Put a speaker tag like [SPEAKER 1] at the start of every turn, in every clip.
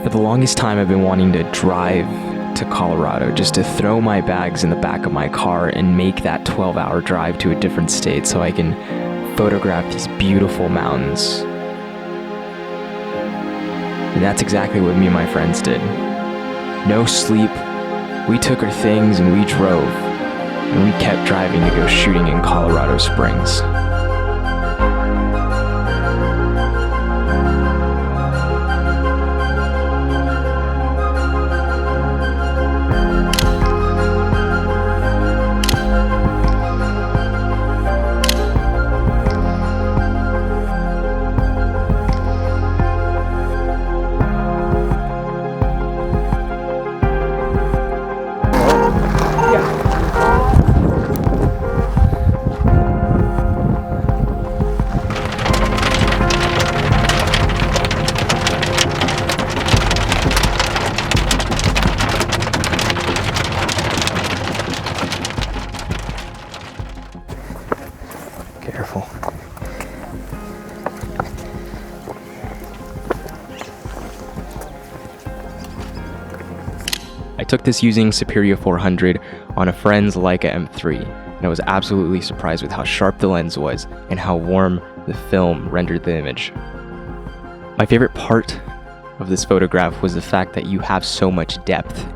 [SPEAKER 1] For the longest time, I've been wanting to drive to Colorado just to throw my bags in the back of my car and make that 12-hour drive to a different state so I can photograph these beautiful mountains. And that's exactly what me and my friends did. No sleep, we took our things and we drove, and we kept driving to go shooting in Colorado Springs. Careful. I took this using Superior 400 on a friend's Leica M3, and I was absolutely surprised with how sharp the lens was and how warm the film rendered the image. My favorite part of this photograph was the fact that you have so much depth.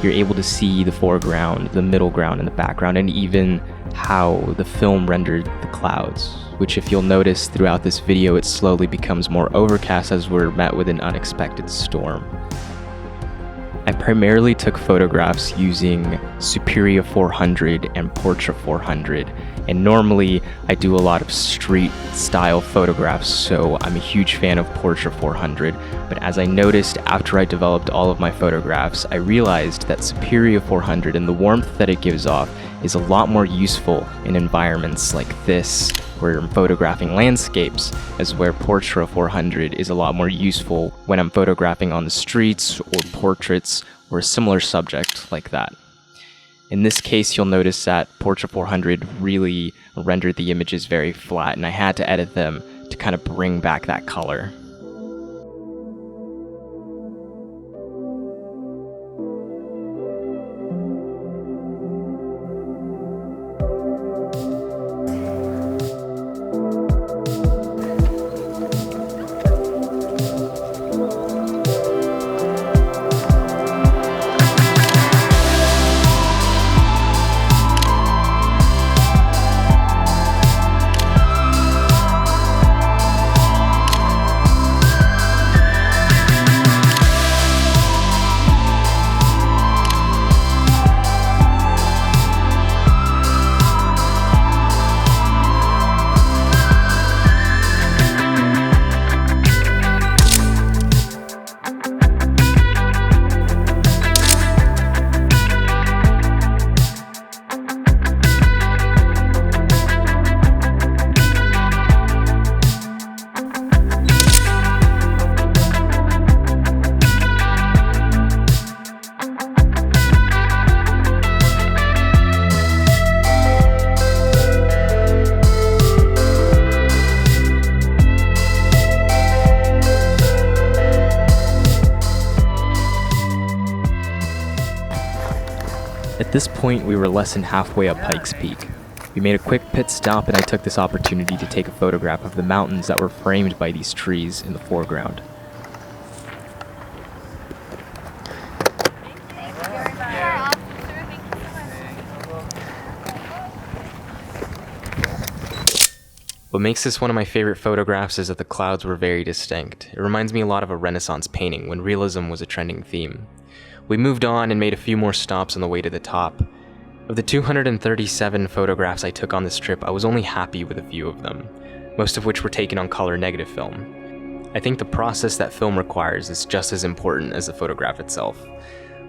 [SPEAKER 1] You're able to see the foreground, the middle ground, and the background, and even how the film rendered the clouds, which if you'll notice throughout this video, it slowly becomes more overcast as we're met with an unexpected storm. I primarily took photographs using Superior 400 and Portra 400, and normally I do a lot of street style photographs, so I'm a huge fan of Portra 400, but as I noticed after I developed all of my photographs, I realized that Superior 400 and the warmth that it gives off is a lot more useful in environments like this, where I'm photographing landscapes, as where Portra 400 is a lot more useful when I'm photographing on the streets or portraits or a similar subject like that. In this case, you'll notice that Portra 400 really rendered the images very flat, and I had to edit them to kind of bring back that color. At this point, we were less than halfway up Pikes Peak. We made a quick pit stop, and I took this opportunity to take a photograph of the mountains that were framed by these trees in the foreground. What makes this one of my favorite photographs is that the clouds were very distinct. It reminds me a lot of a Renaissance painting when realism was a trending theme. We moved on and made a few more stops on the way to the top. Of the 237 photographs I took on this trip, I was only happy with a few of them, most of which were taken on color negative film. I think the process that film requires is just as important as the photograph itself.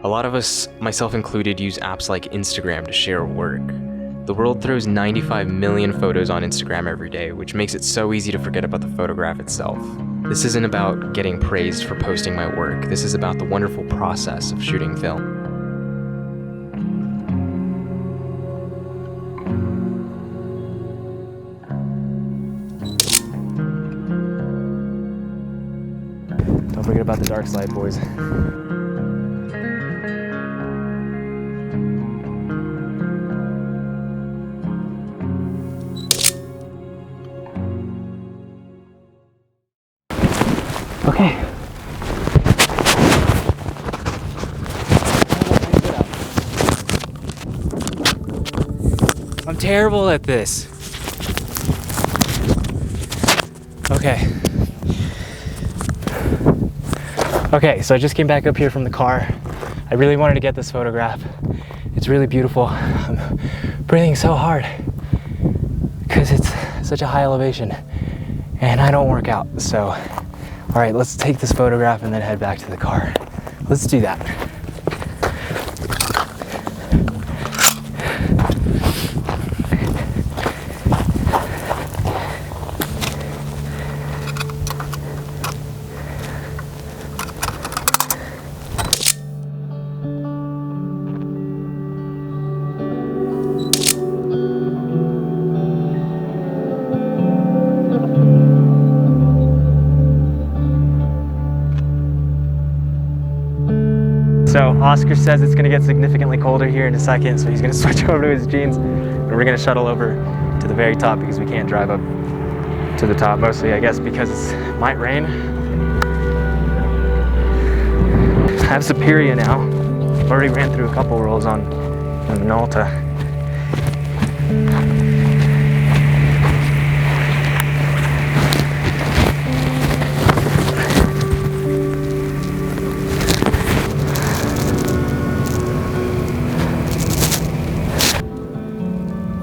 [SPEAKER 1] A lot of us, myself included, use apps like Instagram to share work. The world throws 95 million photos on Instagram every day, which makes it so easy to forget about the photograph itself. This isn't about getting praised for posting my work. This is about the wonderful process of shooting film. Don't forget about the dark side, boys. Okay. I'm terrible at this. Okay. Okay, so I just came back up here from the car. I really wanted to get this photograph. It's really beautiful. I'm breathing so hard because it's such a high elevation and I don't work out. So, all right, let's take this photograph and then head back to the car. Let's do that. So Oscar says it's gonna get significantly colder here in a second, so he's gonna switch over to his jeans and we're gonna shuttle over to the very top because we can't drive up to the top, mostly I guess because it might rain. I have Superior now. I've already ran through a couple rolls on Minolta.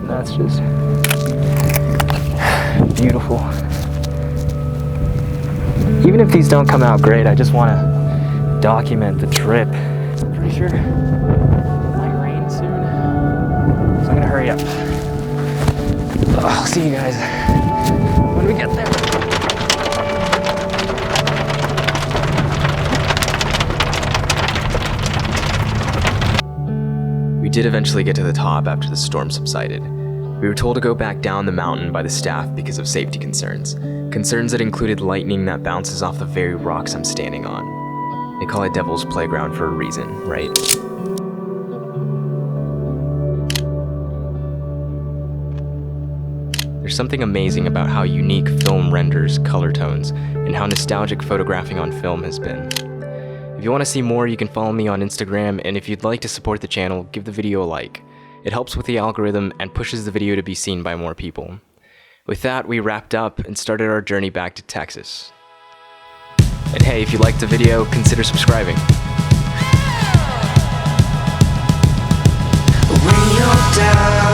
[SPEAKER 1] That's just beautiful. Even if these don't come out great, I just want to document the trip. I'm pretty sure it might rain soon, so I'm gonna hurry up. I'll see you guys when we get there. We did eventually get to the top after the storm subsided. We were told to go back down the mountain by the staff because of safety concerns. Concerns that included lightning that bounces off the very rocks I'm standing on. They call it Devil's Playground for a reason, right? There's something amazing about how unique film renders color tones and how nostalgic photographing on film has been. If you want to see more, you can follow me on Instagram, and if you'd like to support the channel, give the video a like. It helps with the algorithm and pushes the video to be seen by more people. With that, we wrapped up and started our journey back to Texas. And hey, if you liked the video, consider subscribing.
[SPEAKER 2] When you're down